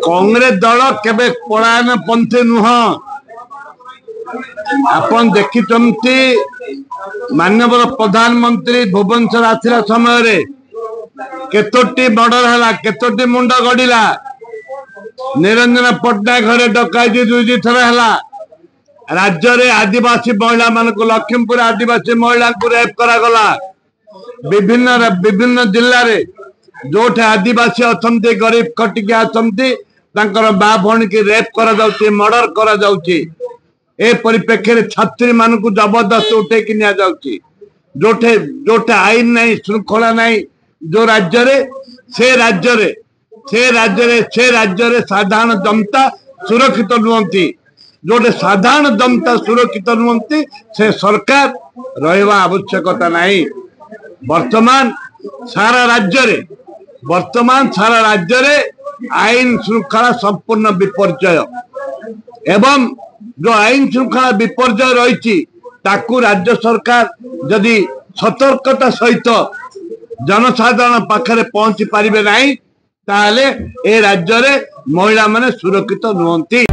कांग्रेस दल केबे पलायन पंथी नुह। आपण देखिचंती माननीय प्रधानमंत्री भुवनेश्वर आसिला समय केतोटी मर्डर है, केतोटी मुंड गड़िला। निरंजन पट्टनायक घरे डकायती 2 थर है। राज्य रे आदिवासी महिला मान को लक्ष्मीपुर आदिवासी महिला को रेप करागला। विभिन्न जिले रे जोठे आदिवासी अच्छा गरीब खटिकिया अच्छा बा भौणी की रेप करा जाउची, मर्डर करा जाउची। ए परिप्रेक्षी छात्री मान को जबरदस्त उठे कि निया जाउची। जोठे जोठे आईन नहीं, श्रृंखला नहीं, जो राज्य रे से राज्य रे साधारण जनता सुरक्षित नुहंती। जोटे साधारण जनता सुरक्षित नुहंती से सरकार रहिबा आवश्यकता नहीं। वर्तमान सारा राज्य रे आईन श्रृंखला संपूर्ण विपर्जय एवं जो आईन श्रृंखला विपर्जय रही ताकू राज्य सरकार जदि सतर्कता सहित जनसाधारण पाखरे पहुंची पारिबे नहीं ताले ए राज्य रे महिला माने सुरक्षित नुहंती।